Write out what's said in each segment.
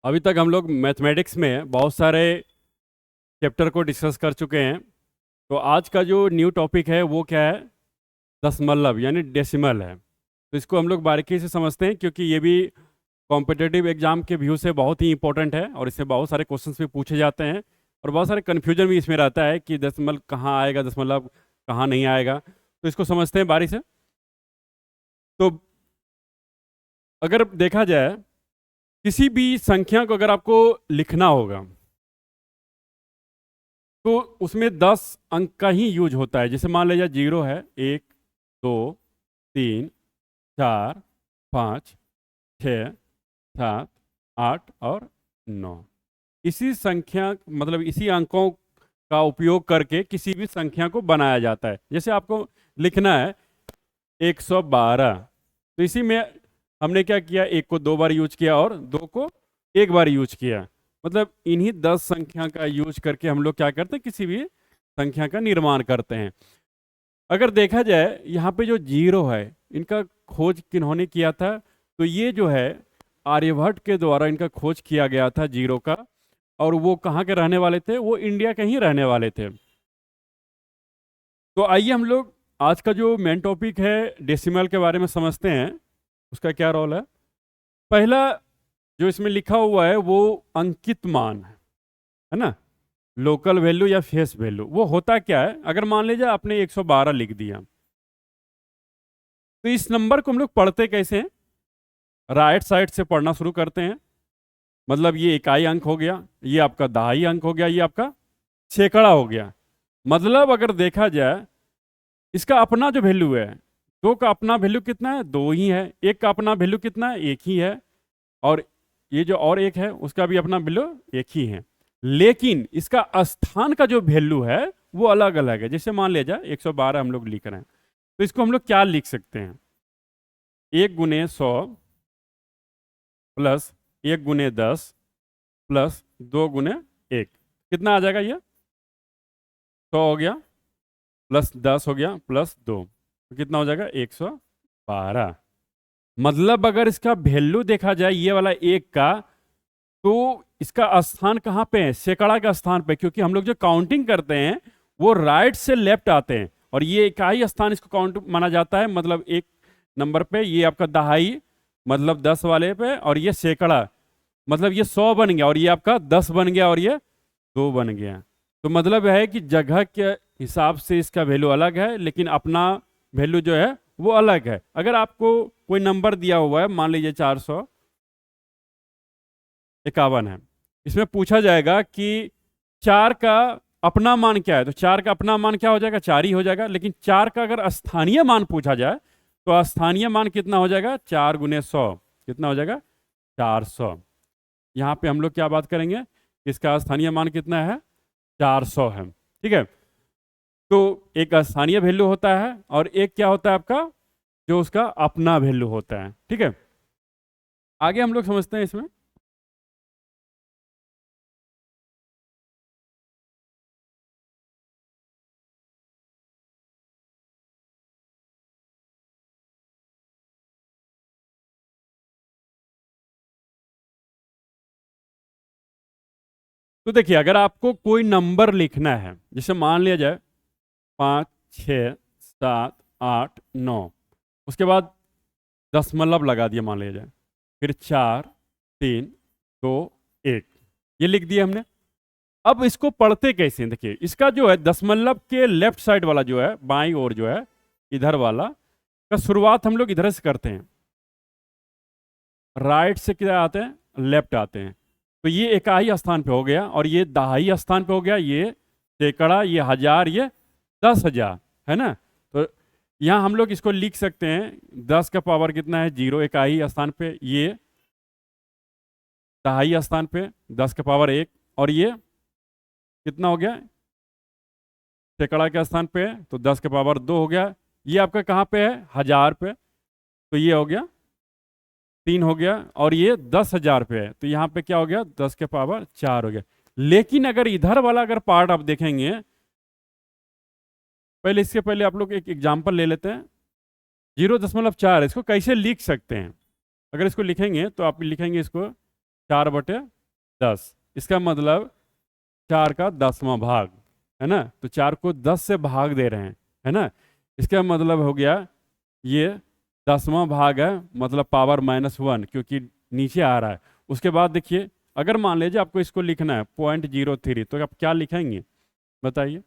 अभी तक हम लोग मैथमेटिक्स में बहुत सारे चैप्टर को डिस्कस कर चुके हैं। तो आज का जो न्यू टॉपिक है वो क्या है? दशमलव यानी डेसिमल है। तो इसको हम लोग बारीकी से समझते हैं क्योंकि ये भी कॉम्पिटिटिव एग्जाम के व्यू से बहुत ही इंपॉर्टेंट है और इससे बहुत सारे क्वेश्चंस भी पूछे जाते हैं और बहुत सारे कन्फ्यूजन भी इसमें रहता है कि दशमलव कहाँ आएगा, दशमलव कहाँ नहीं आएगा। तो इसको समझते हैं बारी से। तो अगर देखा जाए किसी भी संख्या को अगर आपको लिखना होगा तो उसमें 10 अंक का ही यूज होता है। जैसे मान लीजिए 0 है, 1 2 3 4 5 6 7 8 और 9। इसी संख्या मतलब इसी अंकों का उपयोग करके किसी भी संख्या को बनाया जाता है। जैसे आपको लिखना है 112, तो इसी में हमने क्या किया, 1 को 2 बार यूज किया और 2 को 1 बार यूज किया। मतलब इन्हीं 10 संख्या का यूज करके हम लोग क्या करते हैं, किसी भी संख्या का निर्माण करते हैं। अगर देखा जाए यहाँ पे जो 0 है इनका खोज किन्होंने किया था, तो ये जो है आर्यभट्ट के द्वारा इनका खोज किया गया था 0 का। और वो कहाँ के रहने वाले थे? वो इंडिया के ही रहने वाले थे। तो आइए हम लोग आज का जो मेन टॉपिक है डेसिमल के बारे में समझते हैं, उसका क्या रोल है। पहला जो इसमें लिखा हुआ है वो अंकित मान है ना, लोकल वैल्यू या फेस वैल्यू। वो होता क्या है, अगर मान लीजिए आपने 112 लिख दिया तो इस नंबर को हम लोग पढ़ते कैसे हैं? राइट साइड से पढ़ना शुरू करते हैं। मतलब ये इकाई अंक हो गया, ये आपका दहाई अंक हो गया, ये आपका सैकड़ा हो गया। मतलब अगर देखा जाए इसका अपना जो वैल्यू है, 2 का अपना वैल्यू कितना है? 2 ही है। 1 का अपना वैल्यू कितना है? 1 ही है। और ये जो और 1 है उसका भी अपना वैल्यू 1 ही है। लेकिन इसका स्थान का जो वैल्यू है वो अलग अलग है। जैसे मान लीजिए 112 हम लोग लिख रहे हैं, तो इसको हम लोग क्या लिख सकते हैं? 1 गुने 100 प्लस 1 गुने 10 प्लस 2 गुने 1। कितना आ जाएगा? ये 100 हो गया प्लस 10 हो गया प्लस 2, तो कितना हो जाएगा? 112। मतलब अगर इसका वैल्यू देखा जाए ये वाला 1 का, तो इसका स्थान कहाँ पे है? सैकड़ा का स्थान पे, क्योंकि हम लोग जो काउंटिंग करते हैं वो राइट से लेफ्ट आते हैं और ये इकाई स्थान इसको काउंट माना जाता है। मतलब एक नंबर पे ये आपका दहाई मतलब 10 वाले पे, और ये सैकड़ा मतलब ये 100 बन गया और ये आपका 10 बन गया और ये 2 बन गया। तो मतलब है कि जगह के हिसाब से इसका वैल्यू अलग है, लेकिन अपना वैल्यू जो है वो अलग है। अगर आपको कोई नंबर दिया हुआ है, मान लीजिए 451 है, इसमें पूछा जाएगा कि 4 का अपना मान क्या है, तो 4 का अपना मान क्या हो जाएगा? 4 ही हो जाएगा। लेकिन 4 का अगर स्थानीय मान पूछा जाए तो स्थानीय मान कितना हो जाएगा? 4 गुने 100 कितना हो जाएगा? 400। यहाँ पे हम लोग क्या बात करेंगे, इसका स्थानीय मान कितना है? 400 है। ठीक है। तो एक स्थानीय वैल्यू होता है और एक क्या होता है आपका, जो उसका अपना वैल्यू होता है। ठीक है, आगे हम लोग समझते हैं इसमें। तो देखिए अगर आपको कोई नंबर लिखना है, जैसे मान लिया जाए 5 6 7 8 9, उसके बाद दशमलव लगा दिया मान लिया जाए, फिर 4 3 2 1, ये लिख दिया हमने। अब इसको पढ़ते कैसे हैं? देखिए इसका जो है दशमलव के लेफ्ट साइड वाला जो है, बाईं ओर जो है इधर वाला का शुरुआत हम लोग इधर से करते हैं। राइट से क्या आते हैं? लेफ्ट आते हैं। तो ये इकाई स्थान पे हो गया और ये दहाई स्थान पे हो गया, ये सैकड़ा, ये हजार, ये 10,000 है ना। तो यहाँ हम लोग इसको लिख सकते हैं 10 का पावर कितना है? 0 इकाई स्थान पे, ये दहाई स्थान पे 10 का पावर 1, और ये कितना हो गया? सैकड़ा के स्थान पे है तो 10 के पावर 2 हो गया। ये आपका कहाँ पे है? हजार पे, तो ये हो गया 3 हो गया, और ये 10,000 पे है तो यहाँ पे क्या हो गया? 10 के पावर 4 हो गया। लेकिन अगर इधर वाला अगर पार्ट आप देखेंगे, पहले इसके पहले आप लोग एक एग्जाम्पल ले लेते हैं। 0.4 इसको कैसे लिख सकते हैं? अगर इसको लिखेंगे तो आप लिखेंगे इसको 4/4 10, इसका मतलब 4 का 10वां भाग, है ना। तो 4 को 10 से भाग दे रहे हैं, है ना। इसका मतलब हो गया ये 10वां भाग है, मतलब पावर -1, क्योंकि नीचे आ रहा है। उसके बाद देखिए, अगर मान लीजिए आपको इसको लिखना है 0.03, तो आप क्या लिखेंगे बताइए।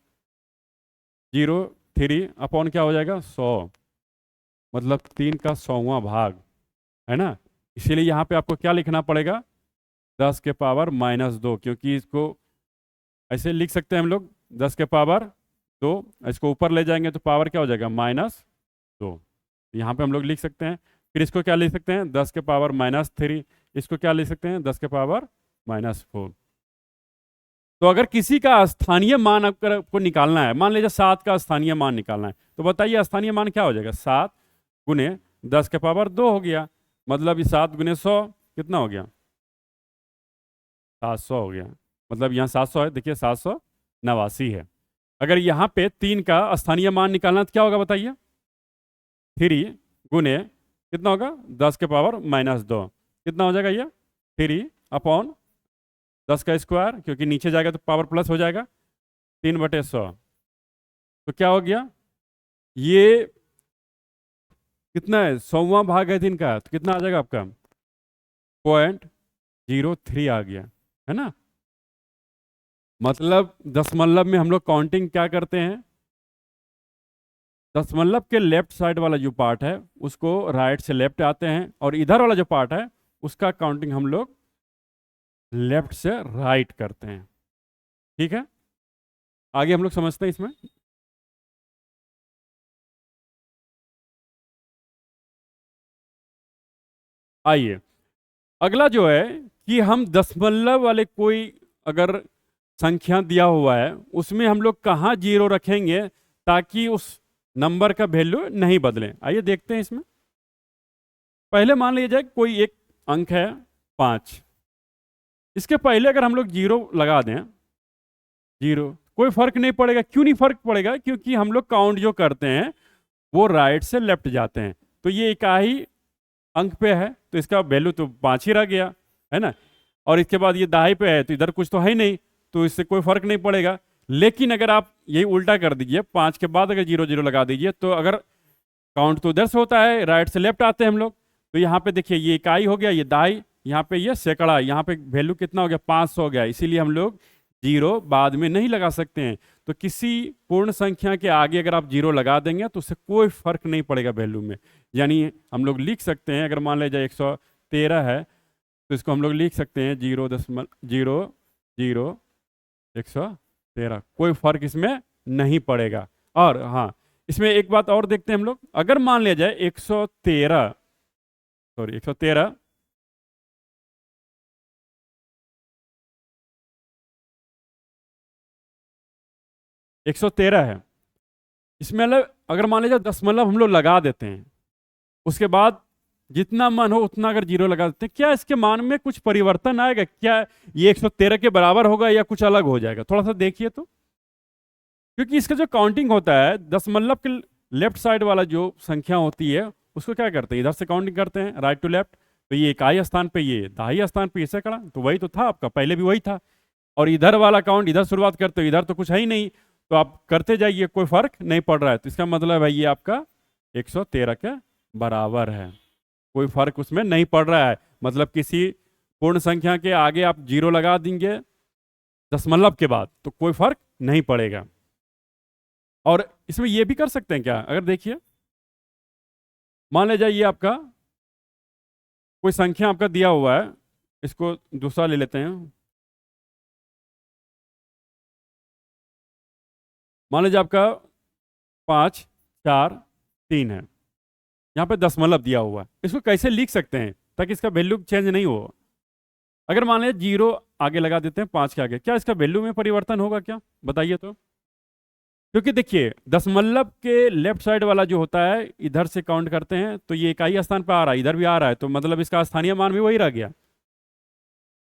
0.3 अपॉन क्या हो जाएगा, 100, मतलब 3 का 100वां भाग, है ना। इसीलिए यहाँ पे आपको क्या लिखना पड़ेगा, 10 के पावर -2, क्योंकि इसको ऐसे लिख सकते हैं हम लोग 10 के पावर 2, इसको ऊपर ले जाएंगे तो पावर क्या हो जाएगा, -2। यहाँ पे हम लोग लिख सकते हैं। फिर इसको क्या लिख सकते हैं, 10 के पावर -3, इसको क्या लिख सकते हैं, 10 के पावर -4। तो अगर किसी का स्थानीय मान आपको निकालना है, मान लीजिए 7 का स्थानीय मान निकालना है, तो बताइए स्थानीय मान क्या हो जाएगा, 7 गुने 10 के पावर 2 हो गया, मतलब ये 7 गुने 100 कितना हो गया, 700 हो गया। मतलब यहाँ 700 है, देखिए 789 है। अगर यहाँ पे 3 का स्थानीय मान निकालना तो क्या होगा बताइए, 3 गुने कितना होगा, 10 के पावर -2, कितना हो जाएगा ये, 3 अपॉन 10 का स्क्वायर, क्योंकि नीचे जाएगा तो पावर प्लस हो जाएगा, 3/100। तो क्या हो गया, ये कितना है, 100वां भाग है 3 का, तो कितना आ जाएगा आपका, 0.03 आ गया, है ना। मतलब दशमलव में हम लोग काउंटिंग क्या करते हैं, दशमलव के लेफ्ट साइड वाला जो पार्ट है उसको राइट से लेफ्ट आते हैं, और इधर वाला जो पार्ट है उसका काउंटिंग हम लोग लेफ्ट से राइट करते हैं। ठीक है, आगे हम लोग समझते हैं इसमें। आइए, अगला जो है कि हम दशमलव वाले कोई अगर संख्या दिया हुआ है उसमें हम लोग कहाँ जीरो रखेंगे ताकि उस नंबर का वैल्यू नहीं बदले। आइए देखते हैं इसमें। पहले मान लिया जाए कोई एक अंक है 5, इसके पहले अगर हम लोग जीरो लगा दें, जीरो, कोई फर्क नहीं पड़ेगा। क्यों नहीं फर्क पड़ेगा, क्योंकि हम लोग काउंट जो करते हैं वो राइट से लेफ्ट जाते हैं। तो ये इकाई अंक पे है तो इसका वैल्यू तो 5 ही रह गया, है ना। और इसके बाद ये दहाई पे है तो इधर कुछ तो है ही नहीं, तो इससे कोई फर्क नहीं पड़ेगा। लेकिन अगर आप यही उल्टा कर दीजिए, 5 के बाद अगर 0 0 लगा दीजिए, तो अगर काउंट तो उधर से होता है, राइट से लेफ्ट आते हैं हम लोग, तो यहाँ पे देखिए ये इकाई हो गया, ये दहाई, यहाँ पे ये सैकड़ा, यहाँ पे वैल्यू कितना हो गया, 500 हो गया। इसीलिए हम लोग जीरो बाद में नहीं लगा सकते हैं। तो किसी पूर्ण संख्या के आगे अगर आप जीरो लगा देंगे तो उससे कोई फर्क नहीं पड़ेगा वैल्यू में। यानी हम लोग लिख सकते हैं, अगर मान लीजिए 113 है तो इसको हम लोग लिख सकते हैं 0.00 113, कोई फर्क इसमें नहीं पड़ेगा। और हाँ, इसमें एक बात और देखते हैं हम लोग, अगर मान लिया जाए 113 113 है, इसमें अगर मान लीजिए दशमलव हम लोग लगा देते हैं, उसके बाद जितना मन हो उतना अगर जीरो लगा देते हैं, क्या इसके मान में कुछ परिवर्तन आएगा, क्या ये 113 के बराबर होगा या कुछ अलग हो जाएगा, थोड़ा सा देखिए तो। क्योंकि इसका जो काउंटिंग होता है, दशमलव के लेफ्ट साइड वाला जो संख्या होती है उसको क्या करते हैं, इधर से काउंटिंग करते हैं, राइट टू लेफ्ट। तो ये इकाई स्थान पे, ये दहाई स्थान पे, इससे कड़ा, तो वही तो था आपका, पहले भी वही था। और इधर वाला काउंट इधर शुरुआत करते हो, इधर तो कुछ है ही नहीं, तो आप करते जाइए, कोई फर्क नहीं पड़ रहा है। तो इसका मतलब है ये आपका 113 के बराबर है, कोई फर्क उसमें नहीं पड़ रहा है। मतलब किसी पूर्ण संख्या के आगे आप जीरो लगा देंगे दशमलव के बाद तो कोई फर्क नहीं पड़ेगा। और इसमें ये भी कर सकते हैं क्या, अगर देखिए मान लीजिए ये आपका कोई संख्या आपका दिया हुआ है, इसको दूसरा ले लेते हैं। मान लीजिए आपका 5 4 3 है, यहाँ पे दशमलव दिया हुआ है, इसको कैसे लिख सकते हैं ताकि इसका वैल्यू चेंज नहीं हो। अगर मान लीजिए जीरो आगे लगा देते हैं 5 के आगे, क्या इसका वैल्यू में परिवर्तन होगा क्या, बताइए तो। क्योंकि देखिए दशमलव के लेफ्ट साइड वाला जो होता है इधर से काउंट करते हैं तो ये इकाई स्थान पर आ रहा है, इधर भी आ रहा है, तो मतलब इसका स्थानीय मान भी वही रह गया।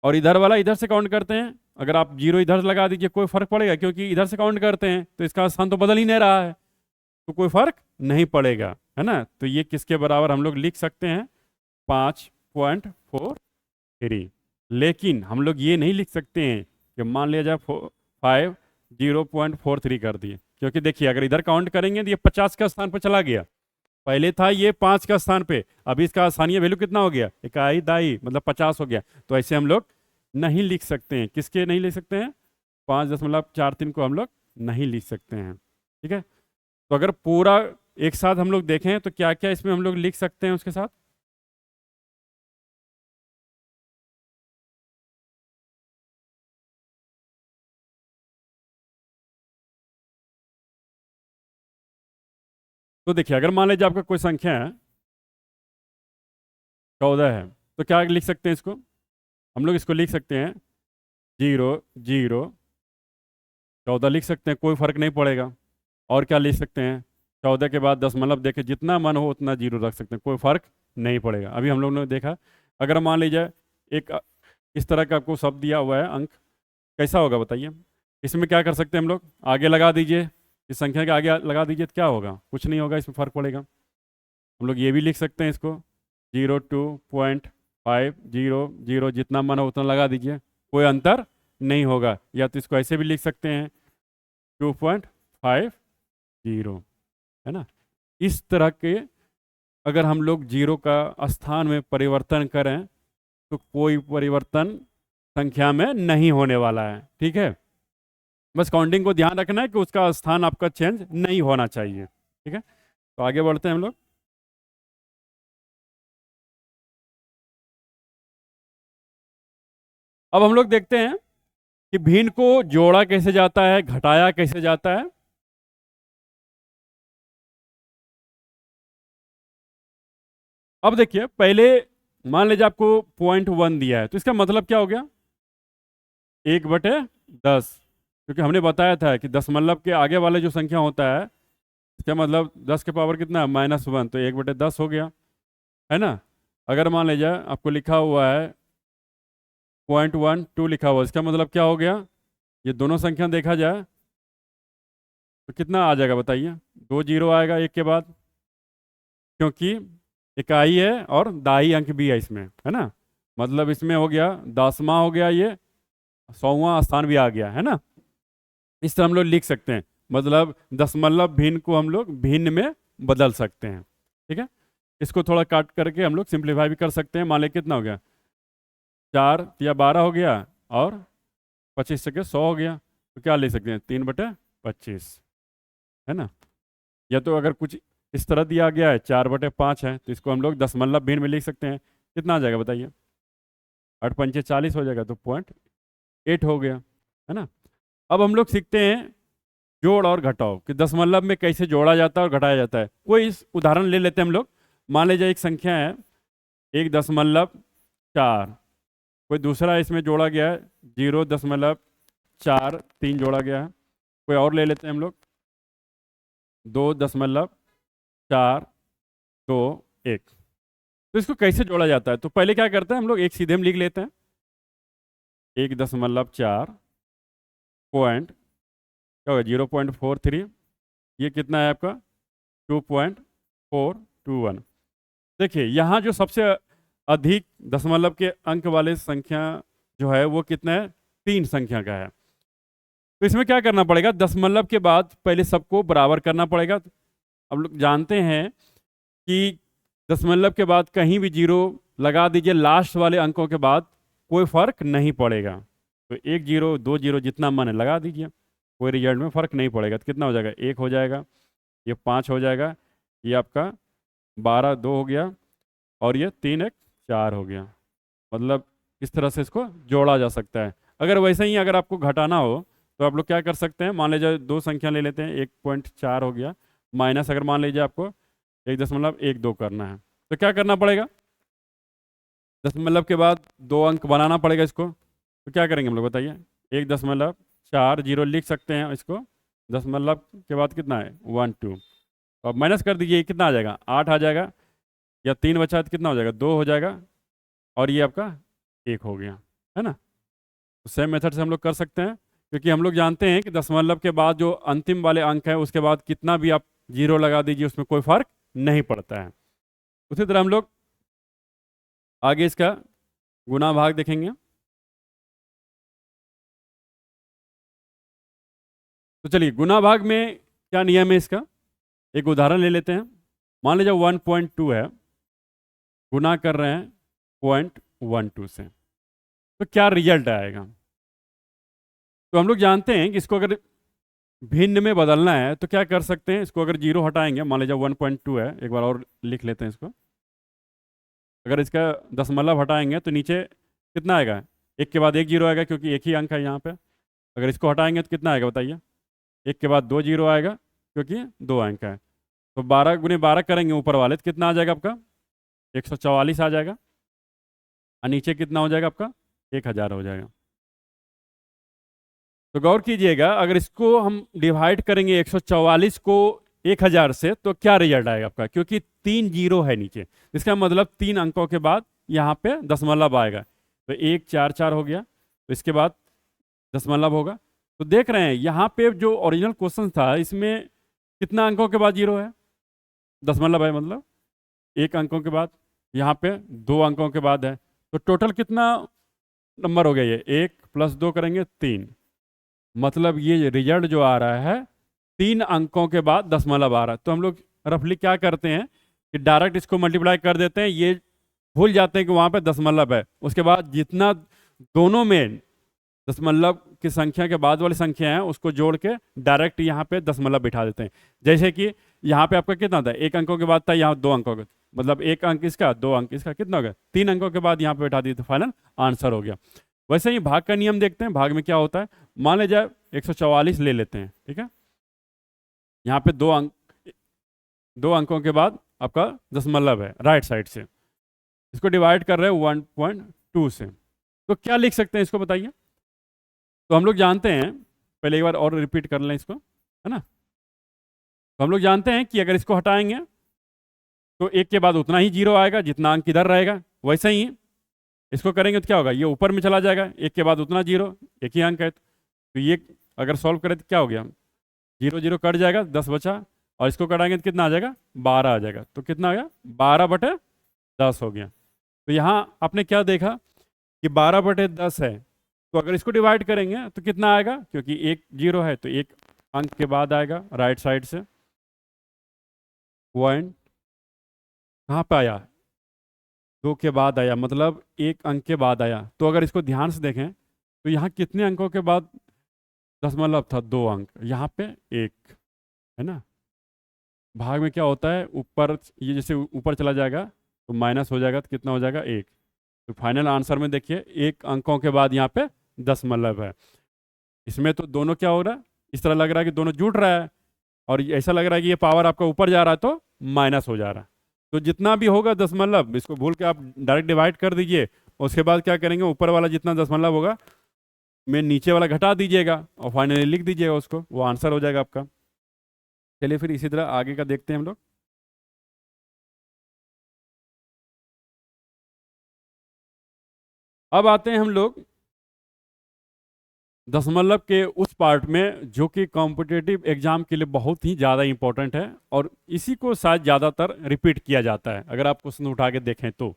और इधर वाला इधर से काउंट करते हैं, अगर आप जीरो इधर लगा दीजिए कोई फर्क पड़ेगा, क्योंकि इधर से काउंट करते हैं तो इसका स्थान तो बदल ही नहीं रहा है, तो कोई फर्क नहीं पड़ेगा, है ना। तो ये किसके बराबर हम लोग लिख सकते हैं, 5.43। लेकिन हम लोग ये नहीं लिख सकते हैं कि मान लिया जाए 5 0.43 कर दिए, क्योंकि देखिए अगर इधर काउंट करेंगे तो ये 50 का स्थान पर चला गया, पहले था ये 5 का स्थान पे, अभी इसका स्थानीय वैल्यू कितना हो गया, इकाई दाई मतलब 50 हो गया। तो ऐसे हम लोग नहीं लिख सकते हैं, किसके नहीं लिख सकते हैं, 5.43 को हम लोग नहीं लिख सकते हैं। ठीक है, तो अगर पूरा एक साथ हम लोग देखें तो क्या क्या इसमें हम लोग लिख सकते हैं उसके साथ। तो देखिए अगर मान लीजिए आपका कोई संख्या है 14 है, तो क्या लिख सकते हैं इसको, हम लोग इसको लिख सकते हैं 0 0 14 लिख सकते हैं, कोई फर्क नहीं पड़ेगा। और क्या लिख सकते हैं, 14 के बाद दशमलव देके जितना मन हो उतना जीरो रख सकते हैं, कोई फर्क नहीं पड़ेगा। अभी हम लोग ने देखा, अगर मान लीजिए एक इस तरह का आपको शब्द दिया हुआ है अंक, कैसा होगा बताइए। इसमें क्या कर सकते हैं हम लोग, आगे लगा दीजिए, इस संख्या के आगे लगा दीजिए तो क्या होगा, कुछ नहीं होगा, इसमें फर्क पड़ेगा। हम लोग ये भी लिख सकते हैं इसको 0.250 जितना मन हो उतना लगा दीजिए, कोई अंतर नहीं होगा। या तो इसको ऐसे भी लिख सकते हैं 2.50, है ना। इस तरह के अगर हम लोग जीरो का स्थान में परिवर्तन करें तो कोई परिवर्तन संख्या में नहीं होने वाला है। ठीक है, बस काउंटिंग को ध्यान रखना है कि उसका स्थान आपका चेंज नहीं होना चाहिए। ठीक है, तो आगे बढ़ते हैं हम लोग। अब हम लोग देखते हैं कि भिन्न को जोड़ा कैसे जाता है, घटाया कैसे जाता है। अब देखिए पहले मान लीजिए आपको 0.1 दिया है, तो इसका मतलब क्या हो गया, 1/10, क्योंकि हमने बताया था कि दशमलव के आगे वाले जो संख्या होता है इसका मतलब 10 के पावर कितना है, -1, तो 1/10 हो गया, है ना। अगर मान लीजिए आपको लिखा हुआ है 0.12 लिखा हुआ है, इसका मतलब क्या हो गया, ये दोनों संख्या देखा जाए तो कितना आ जाएगा बताइए, 2 जीरो आएगा एक के बाद, क्योंकि इकाई है और दाई अंक भी है इसमें, है ना। मतलब इसमें हो गया 10वां, हो गया ये 100वां स्थान भी आ गया, है ना। इस तरह हम लोग लिख सकते हैं, मतलब दशमलव भिन्न को हम लोग भिन्न में बदल सकते हैं। ठीक है, इसको थोड़ा काट करके हम लोग सिंप्लीफाई भी कर सकते हैं। मान लें कितना हो गया, 4 या 12 हो गया और 25 से 100 हो गया, तो क्या ले सकते हैं, 3/25, है ना। या तो अगर कुछ इस तरह दिया गया है 4/5 है, तो इसको हम लोग दशमलव भिन्न में लिख सकते हैं, कितना आ जाएगा बताइए, 8×5 = 40 हो जाएगा, तो 0.8 हो गया, है ना। अब हम लोग सीखते हैं जोड़ और घटाव कि दशमलव में कैसे जोड़ा जाता है और घटाया जाता है। कोई इस उदाहरण ले लेते हैं हम लोग, मान लीजिए एक संख्या है 1.4, कोई दूसरा इसमें जोड़ा गया है 0.43 जोड़ा गया है। कोई और ले लेते हैं हम लोग 2.421। तो इसको कैसे जोड़ा जाता है, तो पहले क्या करते हैं हम लोग, एक सीधे में लिख लेते हैं 1.4 पॉइंट क्या होगा 0.43, ये कितना है आपका 2.421। देखिए यहाँ जो सबसे अधिक दशमलव के अंक वाले संख्या जो है वो कितना है, 3 संख्या का है। तो इसमें क्या करना पड़ेगा, दशमलव के बाद पहले सबको बराबर करना पड़ेगा। अब लोग जानते हैं कि दशमलव के बाद कहीं भी जीरो लगा दीजिए लास्ट वाले अंकों के बाद, कोई फर्क नहीं पड़ेगा। तो 1 0 2 0 जितना मन है लगा दीजिए, कोई रिजल्ट में फर्क नहीं पड़ेगा। तो कितना हो जाएगा, 1 हो जाएगा, ये 5 हो जाएगा, ये आपका 12 2 हो गया, और ये 3 1 4 हो गया। मतलब इस तरह से इसको जोड़ा जा सकता है। अगर वैसे ही अगर आपको घटाना हो तो आप लोग क्या कर सकते हैं, मान लीजिए दो संख्या ले लेते हैं, 1.4 हो गया, माइनस अगर मान लीजिए आपको 1.12 करना है, तो क्या करना पड़ेगा, दशमलव के बाद 2 अंक बनाना पड़ेगा इसको। तो क्या करेंगे हम लोग बताइए, 1.40 लिख सकते हैं इसको, दशमलव के बाद कितना है 1 2, तो अब माइनस कर दीजिए, कितना आ जाएगा 8 आ जाएगा, या 3 बचा तो कितना हो जाएगा 2 हो जाएगा, और ये आपका 1 हो गया, है ना। तो सेम मेथड से हम लोग कर सकते हैं, क्योंकि हम लोग जानते हैं कि दशमलव के बाद जो अंतिम वाले अंक है उसके बाद कितना भी आप जीरो लगा दीजिए उसमें कोई फर्क नहीं पड़ता है। उसी तरह हम लोग आगे इसका गुणा भाग देखेंगे। तो चलिए गुना भाग में क्या नियम है इसका, एक उदाहरण ले लेते हैं। मान लीजिए 1.2 है, गुना कर रहे हैं 0.12 से, तो क्या रिजल्ट आएगा। तो हम लोग जानते हैं कि इसको अगर भिन्न में बदलना है तो क्या कर सकते हैं, इसको अगर जीरो हटाएंगे, मान लीजिए 1.2 है, एक बार और लिख लेते हैं इसको। अगर इसका दशमलव हटाएंगे तो नीचे कितना आएगा, एक के बाद एक जीरो आएगा क्योंकि एक ही अंक है यहाँ पे। अगर इसको हटाएंगे तो कितना आएगा बताइए, एक के बाद दो जीरो आएगा क्योंकि दो अंक है। तो 12 गुने 12 करेंगे ऊपर वाले तो कितना आ जाएगा आपका, 144 आ जाएगा, और नीचे कितना हो जाएगा आपका, 1000 हो जाएगा। तो गौर कीजिएगा, अगर इसको हम डिवाइड करेंगे 144 को 1000 से तो क्या रिजल्ट आएगा आपका, क्योंकि 3 जीरो है नीचे, इसका मतलब 3 अंकों के बाद यहाँ पे दशमलव आएगा। तो 1 4 4 हो गया, तो इसके बाद दशमलव होगा। तो देख रहे हैं यहाँ पे जो ओरिजिनल क्वेश्चन था इसमें कितना अंकों के बाद जीरो है, दशमलव है, मतलब 1 अंकों के बाद, यहाँ पे 2 अंकों के बाद है। तो टोटल कितना नंबर हो गया, ये 1 + 2 करेंगे 3, मतलब ये रिजल्ट जो आ रहा है 3 अंकों के बाद दशमलव आ रहा है। तो हम लोग रफली क्या करते हैं कि डायरेक्ट इसको मल्टीप्लाई कर देते हैं, ये भूल जाते हैं कि वहाँ पे दशमलव है। उसके बाद जितना दोनों में दशमलव की संख्या के बाद वाली संख्या है उसको जोड़ के डायरेक्ट यहाँ पे दशमलव बिठा देते हैं। जैसे कि यहाँ पे आपका कितना था, 1 अंकों के बाद था, यहाँ 2 अंकों का, मतलब 1 अंक इसका 2 अंक इसका, कितना हो गया, 3 अंकों के बाद यहाँ पे बिठा दिए तो फाइनल आंसर हो गया। वैसे ही भाग का नियम देखते हैं, भाग में क्या होता है। मान लीजिए 144 ले लेते हैं, ठीक है, यहाँ पे 2 अंकों के बाद आपका दशमलव है राइट साइड से, इसको डिवाइड कर रहे हैं 1.2 से, तो क्या लिख सकते हैं इसको बताइए। तो हम लोग जानते हैं, पहले एक बार और रिपीट कर लें इसको, है ना। तो हम लोग जानते हैं कि अगर इसको हटाएंगे तो 1 के बाद उतना ही जीरो आएगा जितना अंक इधर रहेगा, वैसे ही इसको करेंगे तो क्या होगा, ये ऊपर में चला जाएगा, 1 के बाद उतना जीरो, एक ही अंक है। तो ये अगर सॉल्व करें तो क्या हो गया, 0 0 कट जाएगा, 10 बचा, और इसको कटाएंगे तो कितना आ जाएगा, 12 आ जाएगा। तो कितना आ गया, 12/10 हो गया। तो यहाँ आपने क्या देखा कि 12/10 है, तो अगर इसको डिवाइड करेंगे तो कितना आएगा, क्योंकि 1 जीरो है तो 1 अंक के बाद आएगा राइट साइड से, पॉइंट कहाँ पे आया, 2 के बाद आया, मतलब 1 अंक के बाद आया। तो अगर इसको ध्यान से देखें तो यहाँ कितने अंकों के बाद दशमलव था, 2 अंक, यहाँ पे 1 है ना। भाग में क्या होता है, ऊपर ये जैसे ऊपर चला जाएगा तो माइनस हो जाएगा, तो कितना हो जाएगा, 1। तो फाइनल आंसर में देखिए 1 अंकों के बाद यहाँ पे दशमलव है। इसमें तो दोनों क्या हो रहा है, इस तरह लग रहा है कि दोनों जुड़ रहा है, और ऐसा लग रहा है कि ये पावर आपका ऊपर जा रहा है तो माइनस हो जा रहा है। तो जितना भी होगा दशमलव, इसको भूल के आप डायरेक्ट डिवाइड कर दीजिए, उसके बाद क्या करेंगे, ऊपर वाला जितना दशमलव होगा में नीचे वाला घटा दीजिएगा और फाइनली लिख दीजिएगा उसको, वो आंसर हो जाएगा आपका। चलिए फिर इसी तरह आगे का देखते हैं हम लोग। अब आते हैं हम लोग दशमलव के उस पार्ट में जो कि कॉम्पिटिटिव एग्जाम के लिए बहुत ही ज़्यादा इंपॉर्टेंट है, और इसी को शायद ज़्यादातर रिपीट किया जाता है अगर आप क्वेश्चन उठा के देखें तो।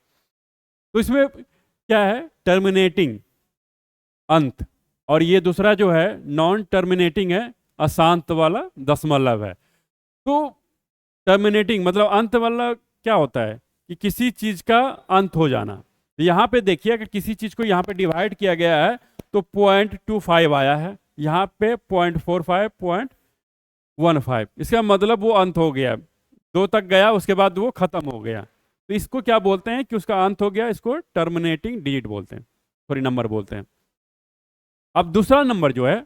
इसमें क्या है, टर्मिनेटिंग अंत, और ये दूसरा जो है नॉन टर्मिनेटिंग है, अशांत वाला दशमलव है। तो टर्मिनेटिंग मतलब अंत वाला क्या होता है कि किसी चीज़ का अंत हो जाना। तो यहाँ पे देखिए अगर किसी चीज़ को यहाँ पे डिवाइड किया गया है तो 0.25 आया है, यहाँ पे 0.45, 0.15, इसका मतलब वो अंत हो गया, 2 तक गया उसके बाद वो खत्म हो गया। तो इसको क्या बोलते हैं कि उसका अंत हो गया, इसको टर्मिनेटिंग डिजिट बोलते हैं, सॉरी नंबर बोलते हैं। अब दूसरा नंबर जो है,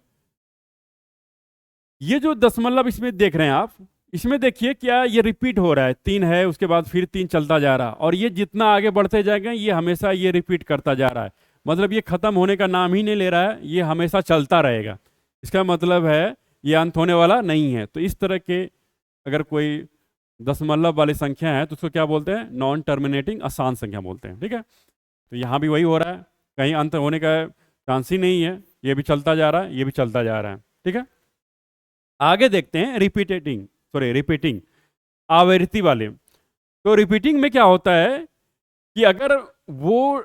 ये जो दशमलव इसमें देख रहे हैं आप, इसमें देखिए क्या ये रिपीट हो रहा है, 3 है उसके बाद फिर 3 चलता जा रहा है, और ये जितना आगे बढ़ते जाएंगे ये हमेशा ये रिपीट करता जा रहा है, मतलब ये खत्म होने का नाम ही नहीं ले रहा है, ये हमेशा चलता रहेगा। इसका मतलब है ये अंत होने वाला नहीं है। तो इस तरह के अगर कोई दशमलव वाली संख्या है तो उसको क्या बोलते हैं, नॉन टर्मिनेटिंग अशांत संख्या बोलते हैं, ठीक है। तो यहाँ भी वही हो रहा है, कहीं अंत होने का चांस ही नहीं है, ये भी चलता जा रहा है, ये भी चलता जा रहा है, ठीक है। आगे देखते हैं रिपीटिंग आवृत्ति वाले। तो रिपीटिंग में क्या होता है कि अगर वो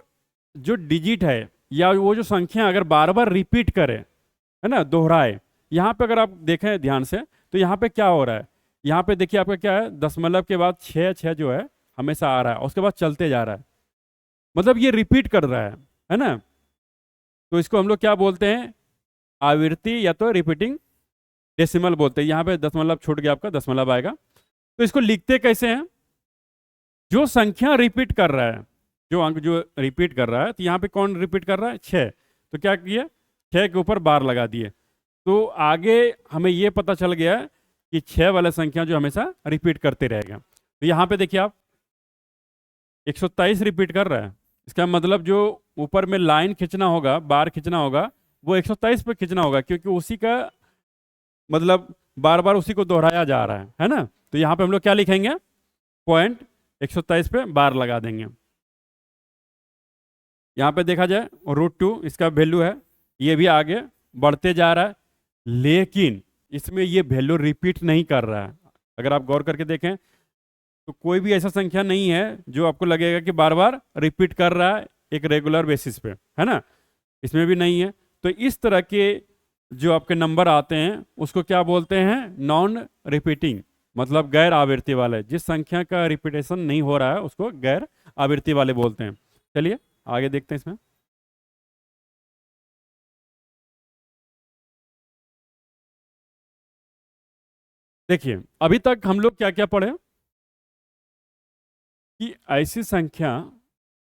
जो डिजिट है या वो जो संख्या अगर बार बार रिपीट करे, है ना, दोहराए, यहाँ पे अगर आप देखें ध्यान से तो यहाँ पे क्या हो रहा है, यहाँ पे देखिए आपका क्या है, दशमलव के बाद 6 जो है हमेशा आ रहा है, उसके बाद चलते जा रहा है, मतलब ये रिपीट कर रहा है ना। तो इसको हम लोग क्या बोलते हैं, आवृत्ति या तो रिपीटिंग डेसिमल बोलते हैं। यहाँ पे दशमलव छूट गया, आपका दशमलव आएगा। तो इसको लिखते कैसे हैं, जो संख्या रिपीट कर रहा है, जो अंक जो रिपीट कर रहा है, तो यहाँ पे कौन रिपीट कर रहा है, 6, तो क्या किए, 6 के ऊपर बार लगा दिए। तो आगे हमें ये पता चल गया कि 6 वाला संख्या जो हमेशा रिपीट करते रहेगा। तो यहाँ पे देखिए आप 127 रिपीट कर रहा है, इसका मतलब जो ऊपर में लाइन खींचना होगा, बार खींचना होगा, वो 127 पे खींचना होगा, क्योंकि उसी का मतलब बार बार उसी को दोहराया जा रहा है ना। तो यहाँ पे हम लोग क्या लिखेंगे, पॉइंट 127 पे बार लगा देंगे। यहाँ पे देखा जाए √2 इसका वैल्यू है, ये भी आगे बढ़ते जा रहा है, लेकिन इसमें ये वैल्यू रिपीट नहीं कर रहा है। अगर आप गौर करके देखें तो कोई भी ऐसा संख्या नहीं है जो आपको लगेगा कि बार बार रिपीट कर रहा है एक रेगुलर बेसिस पे, है ना, इसमें भी नहीं है। तो इस तरह के जो आपके नंबर आते हैं उसको क्या बोलते हैं, नॉन रिपीटिंग, मतलब गैर आवृत्ति वाले। जिस संख्या का रिपीटेशन नहीं हो रहा है उसको गैर आवृत्ति वाले बोलते हैं। चलिए आगे देखते हैं इसमें। देखिए अभी तक हम लोग क्या क्या पढ़े, कि ऐसी संख्या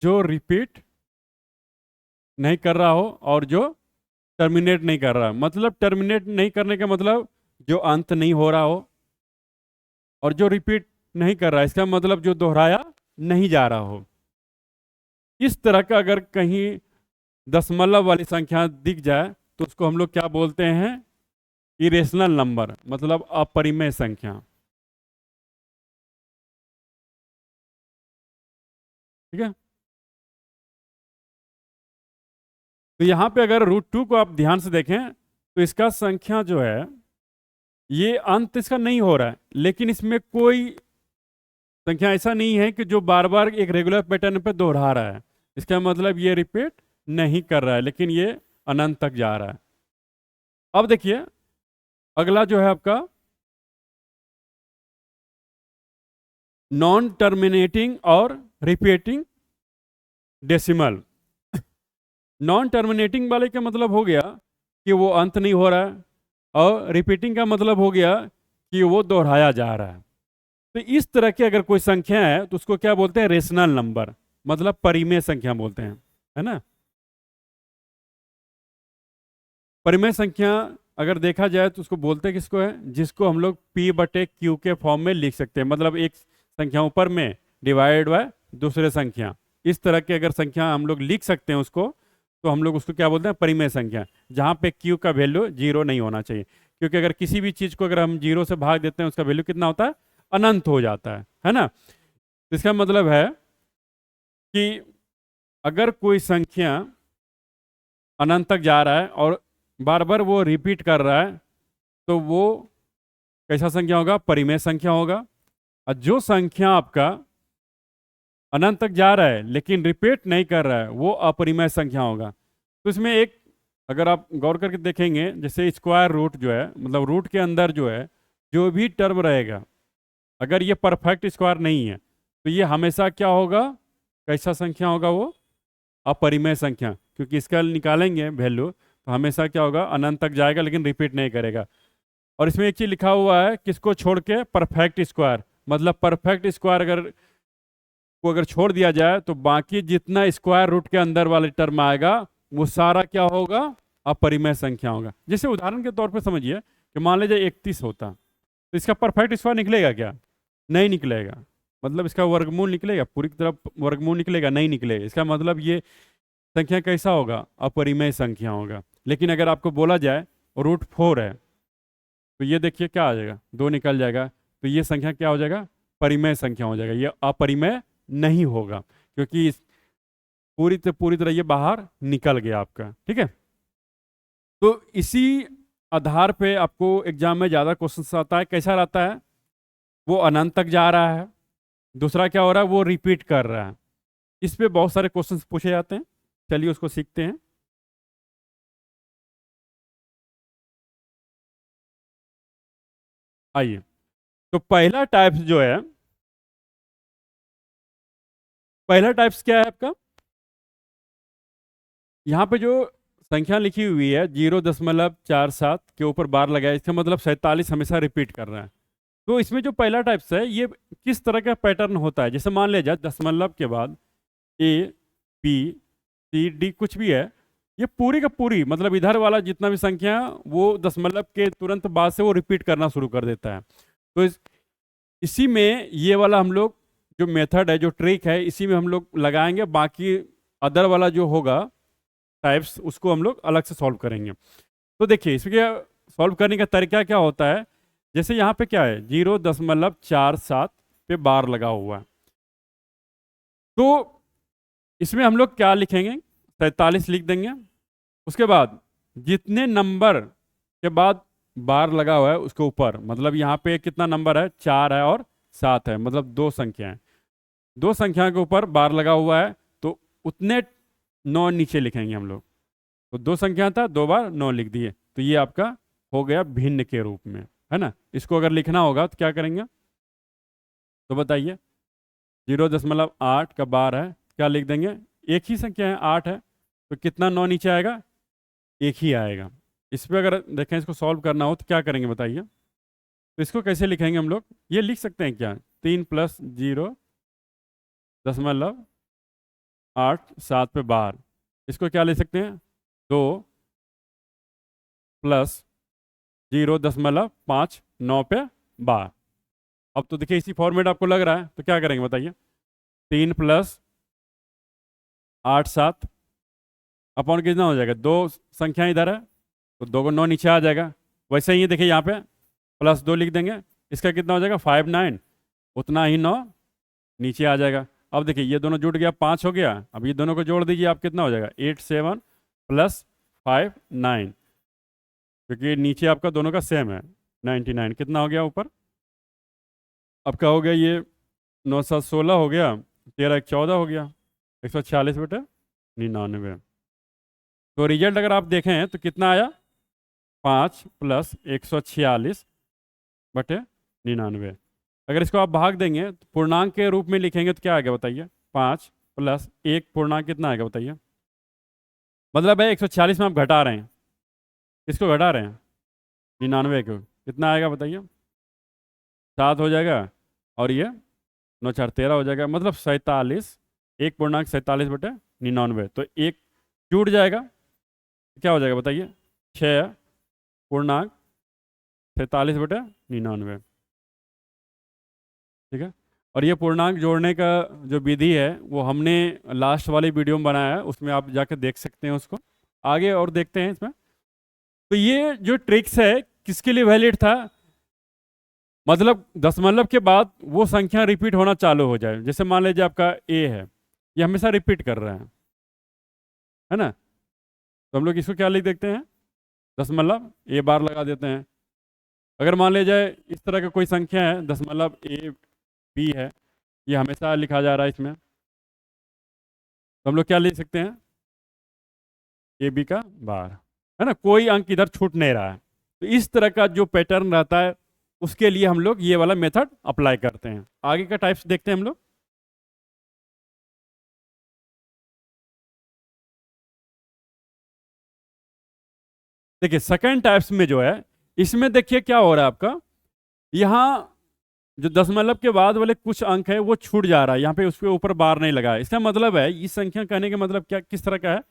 जो रिपीट नहीं कर रहा हो और जो टर्मिनेट नहीं कर रहा, मतलब टर्मिनेट नहीं करने का मतलब जो अंत नहीं हो रहा हो, और जो रिपीट नहीं कर रहा है इसका मतलब जो दोहराया नहीं जा रहा हो। इस तरह का अगर कहीं दशमलव वाली संख्या दिख जाए तो उसको हम लोग क्या बोलते हैं, इरेशनल नंबर, मतलब अपरिमेय संख्या। ठीक है, तो यहाँ पे अगर √2 को आप ध्यान से देखें तो इसका संख्या जो है ये अंत इसका नहीं हो रहा है, लेकिन इसमें कोई संख्या ऐसा नहीं है कि जो बार बार एक रेगुलर पैटर्न पे दोहरा रहा है। इसका मतलब ये रिपीट नहीं कर रहा है, लेकिन ये अनंत तक जा रहा है। अब देखिए अगला जो है आपका नॉन टर्मिनेटिंग और रिपीटिंग डेसिमल। नॉन टर्मिनेटिंग वाले का मतलब हो गया कि वो अंत नहीं हो रहा है, और रिपीटिंग का मतलब हो गया कि वो दोहराया जा रहा है। तो इस तरह की अगर कोई संख्या है तो उसको क्या बोलते हैं, रेशनल नंबर, मतलब परिमेय संख्या बोलते हैं, है ना। परिमेय संख्या अगर देखा जाए तो उसको बोलते हैं किसको है, जिसको हम लोग P/Q के फॉर्म में लिख सकते हैं, मतलब एक संख्या ऊपर में डिवाइड बाय दूसरे संख्या, इस तरह की अगर संख्या हम लोग लिख सकते हैं उसको, तो हम लोग उसको क्या बोलते हैं, परिमेय संख्या, जहाँ पे Q का वैल्यू 0 नहीं होना चाहिए। क्योंकि अगर किसी भी चीज़ को अगर हम 0 से भाग देते हैं उसका वैल्यू कितना होता है, अनंत हो जाता है ना। तो इसका मतलब है कि अगर कोई संख्या अनंत तक जा रहा है और बार बार वो रिपीट कर रहा है तो वो कैसा संख्या होगा, परिमेय संख्या होगा। और जो संख्या आपका अनंत तक जा रहा है लेकिन रिपीट नहीं कर रहा है वो अपरिमेय संख्या होगा। तो इसमें एक अगर आप गौर करके देखेंगे, जैसे स्क्वायर रूट जो है, मतलब रूट के अंदर जो है जो भी टर्म रहेगा, अगर ये परफेक्ट स्क्वायर नहीं है तो ये हमेशा क्या होगा, कैसा संख्या होगा, वो अपरिमेय संख्या, क्योंकि इसका निकालेंगे वैल्यू तो हमेशा क्या होगा, अनंत तक जाएगा लेकिन रिपीट नहीं करेगा। और इसमें एक चीज लिखा हुआ है किसको छोड़ के, परफेक्ट स्क्वायर, मतलब परफेक्ट स्क्वायर अगर छोड़ दिया जाए तो बाकी जितना स्क्वायर रूट के अंदर वाले टर्म आएगा वो सारा क्या होगा, अपरिमेय संख्या होगा। जैसे उदाहरण के तौर पे समझिए कि मान लीजिए 31 होता, तो इसका परफेक्ट स्क्वायर निकलेगा क्या, नहीं निकलेगा। मतलब इसका वर्गमूल निकलेगा, पूरी तरफ वर्गमूल निकलेगा, नहीं निकलेगा। इसका मतलब ये संख्या कैसा होगा, अपरिमेय संख्या होगा। लेकिन अगर आपको बोला जाए √4 है तो ये देखिए क्या आ जाएगा, 2 निकल जाएगा, तो ये संख्या क्या हो जाएगा, परिमेय संख्या हो जाएगा, ये अपरिमेय नहीं होगा, क्योंकि पूरी तरह ये बाहर निकल गया आपका। ठीक है, तो इसी आधार पे आपको एग्जाम में ज़्यादा क्वेश्चन आता है। कैसा रहता है, वो अनंत तक जा रहा है, दूसरा क्या हो रहा है, वो रिपीट कर रहा है। इस पे बहुत सारे क्वेश्चंस पूछे जाते हैं, चलिए उसको सीखते हैं। आइए, तो पहला टाइप्स जो है, पहला टाइप्स क्या है आपका, यहाँ पे जो संख्या लिखी हुई है 0.47 के ऊपर बार लगाया, इसका मतलब 47 हमेशा रिपीट कर रहा है। तो इसमें जो पहला टाइप्स है ये किस तरह का पैटर्न होता है, जैसे मान लिया जाए दशमलव के बाद ए, बी, सी, डी कुछ भी है, ये पूरी का पूरी मतलब इधर वाला जितना भी संख्या है, वो दशमलव के तुरंत बाद से वो रिपीट करना शुरू कर देता है। तो इसी में ये वाला हम लोग जो मेथड है, जो ट्रिक है, इसी में हम लोग लगाएंगे। बाकी अदर वाला जो होगा टाइप्स, उसको हम लोग अलग से सॉल्व करेंगे। तो देखिए इसके सॉल्व करने का तरीका क्या होता है, जैसे यहाँ पे क्या है 0.47 पे बार लगा हुआ है, तो इसमें हम लोग क्या लिखेंगे, 47 लिख देंगे। उसके बाद जितने नंबर के बाद बार लगा हुआ है उसके ऊपर, मतलब यहाँ पे कितना नंबर है, 4 है और 7 है, मतलब दो संख्या है, दो संख्या के ऊपर बार लगा हुआ है, तो उतने 9 नीचे लिखेंगे हम लोग। तो दो संख्या था, दो बार 9 लिख दिए, तो ये आपका हो गया भिन्न के रूप में, है ना। इसको अगर लिखना होगा तो क्या करेंगे, तो बताइए 0.8 का बार है, क्या लिख देंगे, एक ही संख्या है 8 है, तो कितना 9 नीचे आएगा, एक ही आएगा। इस पर अगर देखें, इसको सॉल्व करना हो तो क्या करेंगे बताइए, तो इसको कैसे लिखेंगे हम लोग, ये लिख सकते हैं क्या, 3+0.87 पे बार, इसको क्या ले सकते हैं, 2+0.59 पे बार। अब तो देखिए इसी फॉर्मेट आपको लग रहा है, तो क्या करेंगे बताइए, 3+8 7 अपॉन कितना हो जाएगा, दो संख्या इधर है तो 2 को 9 नीचे आ जाएगा। वैसे ही देखिए यहाँ पे +2 लिख देंगे, इसका कितना हो जाएगा 5 9, उतना ही 9 नीचे आ जाएगा। अब देखिए ये दोनों जुड़ गया, 5 हो गया, अब ये दोनों को जोड़ दीजिए, आप कितना हो जाएगा 8 7 + 5 9, क्योंकि नीचे आपका दोनों का सेम है 99, कितना हो गया ऊपर आपका, हो गया ये 9 7 16 हो गया, 13 1 14 हो गया, 146/99। तो रिजल्ट अगर आप देखें तो कितना आया, 5 + 146/99। अगर इसको आप भाग देंगे तो पूर्णांक के रूप में लिखेंगे तो क्या आएगा बताइए, 5 + 1 पूर्णांक कितना आएगा बताइए, मतलब है 146 में आप घटा रहे हैं, किसको घटा रहे हैं, 99 को, कितना आएगा बताइए, 7 हो जाएगा, और ये 9 4 13 हो जाएगा, मतलब 47, 1/47/99। तो एक टूट जाएगा, क्या हो जाएगा बताइए, 6/47/99। ठीक है, और ये पूर्णांक जोड़ने का जो विधि है वो हमने लास्ट वाली वीडियो में बनाया है, उसमें आप जाकर देख सकते हैं उसको। आगे और देखते हैं इसमें, तो ये जो ट्रिक्स है किसके लिए वैलिड था, मतलब दशमलव के बाद वो संख्या रिपीट होना चालू हो जाए, जैसे मान लीजिए आपका ए है, ये हमेशा रिपीट कर रहा है ना, तो हम लोग इसको क्या लिख देखते हैं, दशमलव ए बार लगा देते हैं। अगर मान लिया जाए इस तरह का कोई संख्या है, दशमलव ए बी है, ये हमेशा लिखा जा रहा है इसमें, तो हम लोग क्या लिख सकते हैं, ए बी का बार, है ना, कोई अंक इधर छूट नहीं रहा है। तो इस तरह का जो पैटर्न रहता है उसके लिए हम लोग ये वाला मेथड अप्लाई करते हैं। आगे का टाइप्स देखते हैं हम लोग। देखिए सेकंड टाइप्स में जो है, इसमें देखिए क्या हो रहा है आपका, यहाँ जो दशमलव के बाद वाले कुछ अंक है वो छूट जा रहा है, यहाँ पे उसके ऊपर बार नहीं लगा है। इसका मतलब है, इस संख्या कहने का मतलब क्या, किस तरह का है,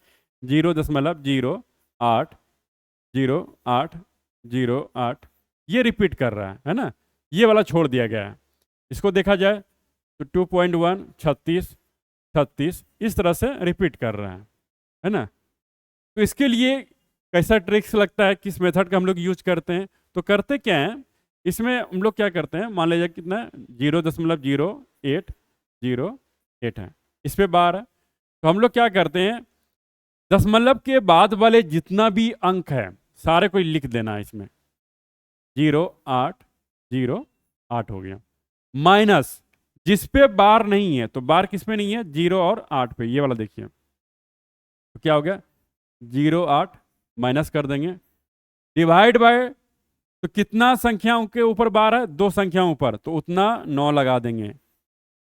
0.0808008 ये रिपीट कर रहा है ना, ये वाला छोड़ दिया गया है। इसको देखा जाए तो 2.1 36 36 इस तरह से रिपीट कर रहा है ना। तो इसके लिए कैसा ट्रिक्स लगता है, किस मेथड का हम लोग यूज करते हैं, तो करते क्या है, इसमें हम लोग क्या करते हैं, मान लीजिए कितना 0.0808 है, इस पे बार है, तो हम लोग क्या करते हैं, दशमलव के बाद वाले जितना भी अंक है सारे को लिख देना है इसमें, 0808 हो गया, माइनस जिस पे बार नहीं है, तो बार किस पे नहीं है, 0 और 8 पे, ये वाला देखिए, तो क्या हो गया 0 8 माइनस कर देंगे, डिवाइड बाय, तो तो कितना संख्याओं के ऊपर बार है? 2 संख्याओं पर, तो उतना 9 लगा देंगे।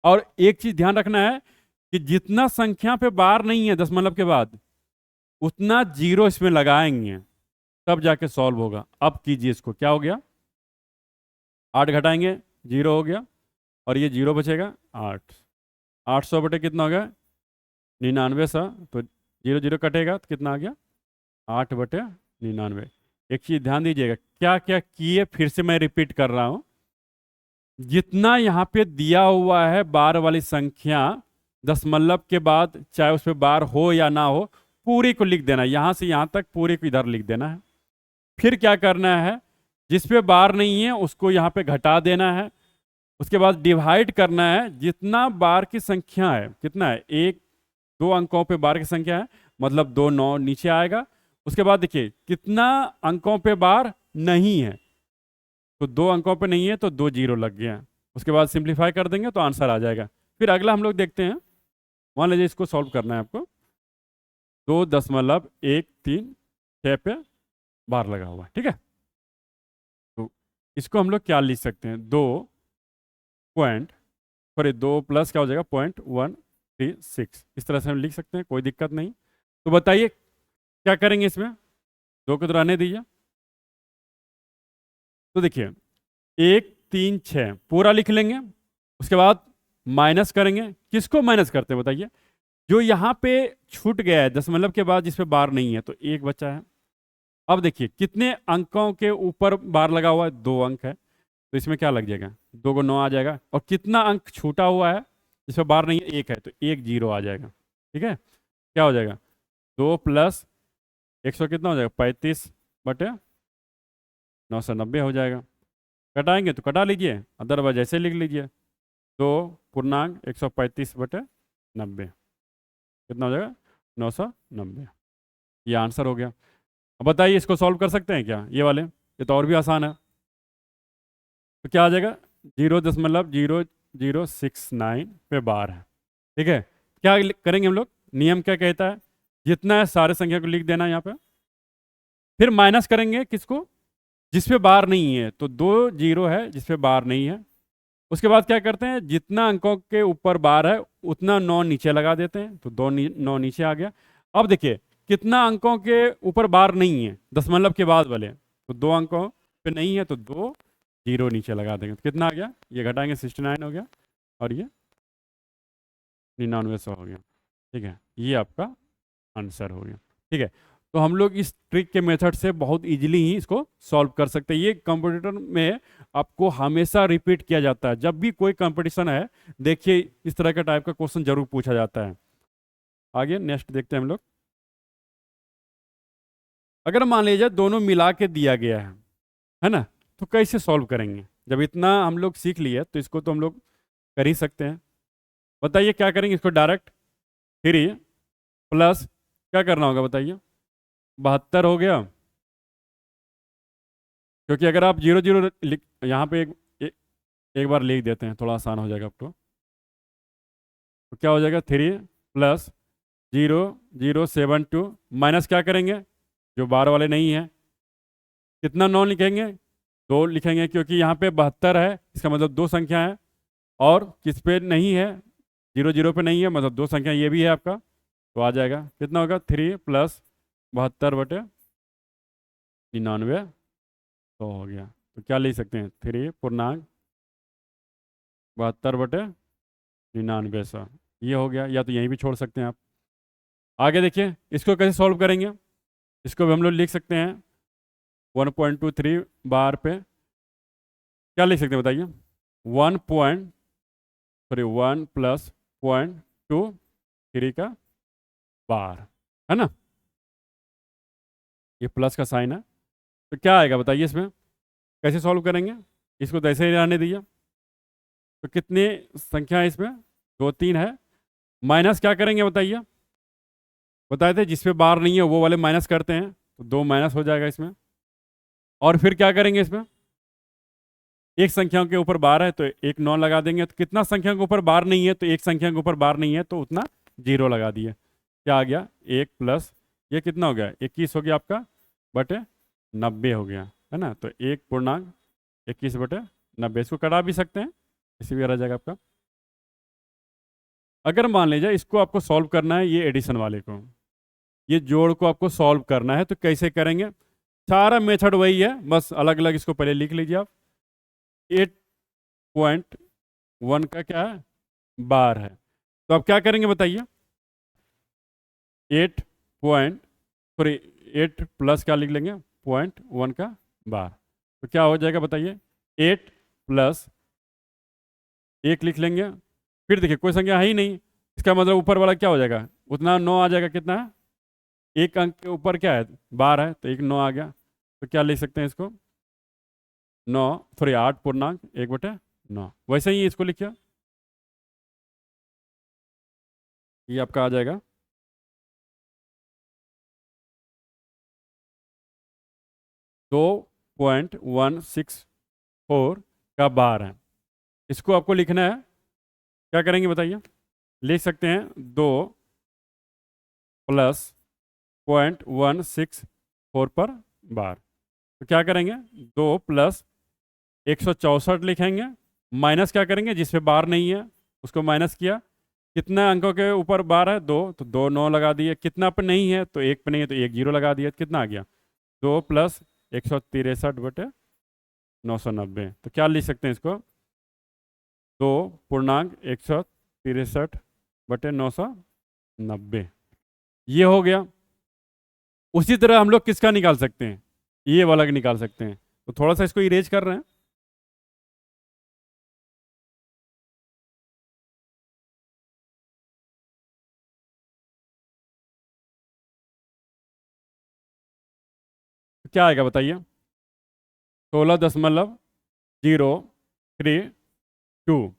और एक चीज ध्यान रखना है कि जितना संख्या पे बार नहीं है दशमलव के बाद, उतना 0 इसमें लगाएंगे, तब जाके सॉल्व होगा। अब कीजिए इसको, क्या हो गया? 8 घटाएंगे 0 हो गया, और ये 0 बचेगा 8। 800 बटे कितना हो गया? 9900। तो 0 0 कटेगा तो कितना आ गया? 8 बटे 99। एक चीज ध्यान दीजिएगा, क्या क्या किए फिर से मैं रिपीट कर रहा हूं। जितना यहाँ पे दिया हुआ है बार वाली संख्या, दशमलव के बाद चाहे उस पर बार हो या ना हो, पूरी को लिख देना है। यहां से यहां तक पूरे को इधर लिख देना है। फिर क्या करना है, जिस पे बार नहीं है उसको यहाँ पे घटा देना है। उसके बाद डिवाइड करना है, जितना बार की संख्या है, कितना है? 1 2 अंकों पे बार की संख्या है, मतलब 2 9 नीचे आएगा। उसके बाद देखिए कितना अंकों पे बार नहीं है, तो 2 अंकों पे नहीं है तो 2 0 लग गया। उसके बाद सिंप्लीफाई कर देंगे तो आंसर आ जाएगा। फिर अगला हम लोग देखते हैं। मान लीजिए इसको सॉल्व करना है आपको। 2.136 पे बार लगा हुआ है, ठीक है। तो इसको हम लोग क्या लिख सकते हैं? 2 प्लस क्या हो जाएगा? 0.136। इस तरह से हम लिख सकते हैं, कोई दिक्कत नहीं। तो बताइए क्या करेंगे इसमें? 2 को तो रहने दीजिए। तो देखिए 1 3 6 पूरा लिख लेंगे। उसके बाद माइनस करेंगे। किसको माइनस करते हैं बताइए? जो यहाँ पे छूट गया है दशमलव के बाद, जिस पे बार नहीं है, तो 1 बचा है। अब देखिए कितने अंकों के ऊपर बार लगा हुआ है? 2 अंक है, तो इसमें क्या लग जाएगा? 2 को 9 आ जाएगा। और कितना अंक छूटा हुआ है जिस पे बार नहीं है? 1 है, तो 1 0 आ जाएगा, ठीक है। क्या हो जाएगा? 2 प्लस 100 कितना हो जाएगा? 35 बटे 990 हो जाएगा। कटाएंगे तो कटा लीजिए, अदरवाइज ऐसे लिख लीजिए। 2.135 बटे 90 कितना हो जाएगा? 990। ये आंसर हो गया। अब बताइए इसको सॉल्व कर सकते हैं क्या? ये वाले, ये तो और भी आसान है। तो क्या आ जाएगा? 0.0069 पे बार है, ठीक है। क्या करेंगे हम लोग? नियम क्या कहता है? जितना है सारे संख्या को लिख देना यहाँ पे, फिर माइनस करेंगे किसको? जिस पे बार नहीं है। तो 2 0 है जिस पे बार नहीं है। उसके बाद क्या करते हैं? जितना अंकों के ऊपर बार है उतना 9 नीचे लगा देते हैं, तो 9 नीचे आ गया। अब देखिए कितना अंकों के ऊपर बार नहीं है दशमलव के बाद वाले, तो 2 अंकों पे नहीं है, तो 2 0 नीचे लगा देंगे, तो कितना आ गया? ये घटाएंगे 69 हो गया, और ये 9900 हो गया, ठीक है। ये आपका आंसर हो गया, ठीक है। तो हम लोग इस ट्रिक के मेथड से बहुत इजीली ही इसको सॉल्व कर सकते हैं। ये कंपटीटर में आपको हमेशा रिपीट किया जाता है। जब भी कोई कंपटीशन है, देखिए इस तरह का टाइप का क्वेश्चन जरूर पूछा जाता है। आगे नेक्स्ट देखते हैं हम लोग। अगर मान लीजिए दोनों मिला के दिया गया है ना, तो कैसे सॉल्व करेंगे? जब इतना हम लोग सीख लिए तो इसको तो हम लोग कर ही सकते हैं। बताइए क्या करेंगे? इसको डायरेक्ट 3 प्लस क्या करना होगा बताइए? 72 हो गया, क्योंकि अगर आप 0 0 लिख यहाँ पे एक बार लिख देते हैं, थोड़ा आसान हो जाएगा आपको। तो क्या हो जाएगा? 3 प्लस 0072 माइनस क्या करेंगे? जो बार वाले नहीं है, कितना 9 लिखेंगे? 2 लिखेंगे, क्योंकि यहाँ पे 72 है, इसका मतलब 2 संख्या है। और किस पे नहीं है? 0 0 पे नहीं है, मतलब 2 संख्या ये भी है आपका, तो आ जाएगा कितना होगा? 3 प्लस 72 बटे 99 तो हो गया। तो क्या लिख सकते हैं? 3 पूर्णांक 72 बटे 9900, ये हो गया। या तो यहीं भी छोड़ सकते हैं आप। आगे देखिए इसको कैसे सॉल्व करेंगे? इसको भी हम लोग लिख सकते हैं 1.23 बार पे। क्या लिख सकते हैं बताइए? 1 प्लस 0.23 का बार, है ना? ये प्लस का साइन है, तो क्या आएगा बताइए? इसमें कैसे सॉल्व करेंगे? इसको तो ऐसे ही रहने दीजिए। तो कितनी संख्या है इसमें? 2 3 है। माइनस क्या करेंगे बताइए? बताए थे जिस पे बार नहीं है वो वाले माइनस करते हैं, तो 2 माइनस हो जाएगा इसमें। और फिर क्या करेंगे? इसमें एक संख्या के ऊपर बार है तो 1 9 लगा देंगे। तो कितना संख्या के ऊपर बार नहीं है? तो एक संख्या के ऊपर बार नहीं है, तो उतना 0 लगा दिए। क्या आ गया? 1 प्लस ये कितना हो गया? 21 हो गया आपका बटे 90 हो गया। है ना। तो 1/21/90, इसको कटा भी सकते हैं, इसी भी आ जाएगा आपका। अगर मान लीजिए इसको आपको सॉल्व करना है, ये एडिशन वाले को, ये जोड़ को आपको सॉल्व करना है, तो कैसे करेंगे? सारा मेथड वही है, बस अलग अलग इसको पहले लिख लीजिए आप। 8.1 का क्या है? बार है। तो आप क्या करेंगे बताइए? 8 प्लस क्या लिख लेंगे? 0.1 का बार। तो क्या हो जाएगा बताइए? 8 प्लस 1 लिख लेंगे। फिर देखिए कोई संख्या है ही नहीं, इसका मतलब ऊपर वाला क्या हो जाएगा? उतना 9 आ जाएगा। कितना है? एक अंक के ऊपर क्या है? बार है, तो एक 9 आ गया। तो क्या लिख सकते हैं इसको? 8/1/9, वैसे ही इसको लिखिए, ये आपका आ जाएगा 2.164 का बार है। इसको आपको लिखना है, क्या करेंगे बताइए? लिख सकते हैं 2 प्लस 0.164 पर बार। तो क्या करेंगे? 2 प्लस 164 लिखेंगे, माइनस क्या करेंगे? जिसपे बार नहीं है उसको माइनस किया। कितना अंकों के ऊपर बार है? 2, तो 2 9 लगा दिए। कितना पे नहीं है? तो 1 पे नहीं है, तो 1 0 लगा दिया। कितना आ गया? 2 प्लस 163/990। तो क्या लिख सकते हैं इसको? 2.163/990, ये हो गया। उसी तरह हम लोग किसका निकाल सकते हैं? ये वाला का निकाल सकते हैं। तो थोड़ा सा इसको इरेज कर रहे हैं। तो क्या आएगा बताइए? 16.032,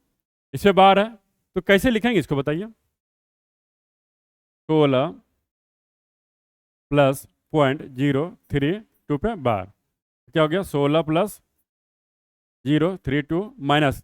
इससे बार है। तो कैसे लिखेंगे इसको बताइए? 16 प्लस 0.032 पे बार। क्या हो गया? 16 प्लस 032 माइनस,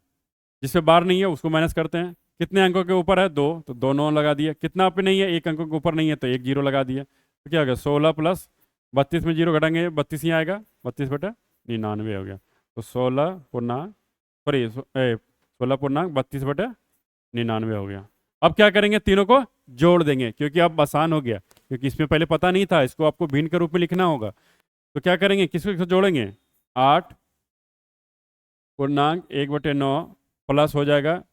जिसपे बार नहीं है उसको माइनस करते हैं। कितने अंकों के ऊपर है? 2, तो 2 9 लगा दिए। कितना पे नहीं है? 1 अंकों के ऊपर नहीं है, तो 1 0 लगा दिए। तो क्या हो गया? 16 प्लस 32 में 0 घटाएंगे, 32 ही आएगा, 32/99 हो गया। तो 16/32/99 हो गया। अब क्या करेंगे? तीनों को जोड़ देंगे, क्योंकि अब आसान हो गया, क्योंकि इसमें पहले पता नहीं था, इसको आपको भिन्न के रूप में लिखना होगा। तो क्या करेंगे? किसको किसको जोड़ेंगे? 8.1/9 प्लस हो जाएगा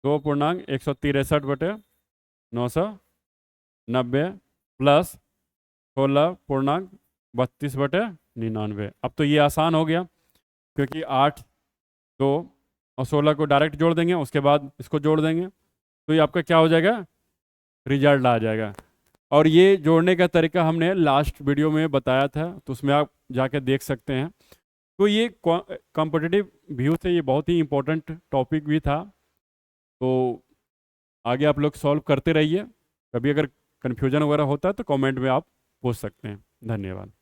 2.163/990 प्लस 16.32/99। अब तो ये आसान हो गया, क्योंकि 8, 2 और 16 को डायरेक्ट जोड़ देंगे, उसके बाद इसको जोड़ देंगे, तो ये आपका क्या हो जाएगा? रिजल्ट आ जाएगा। और ये जोड़ने का तरीका हमने लास्ट वीडियो में बताया था, तो उसमें आप जाके देख सकते हैं। तो ये कॉम्पिटिटिव व्यू से ये बहुत ही इम्पोर्टेंट टॉपिक भी था। तो आगे आप लोग सॉल्व करते रहिए। कभी अगर कन्फ्यूजन वगैरह होता है तो कमेंट में आप पूछ सकते हैं। धन्यवाद।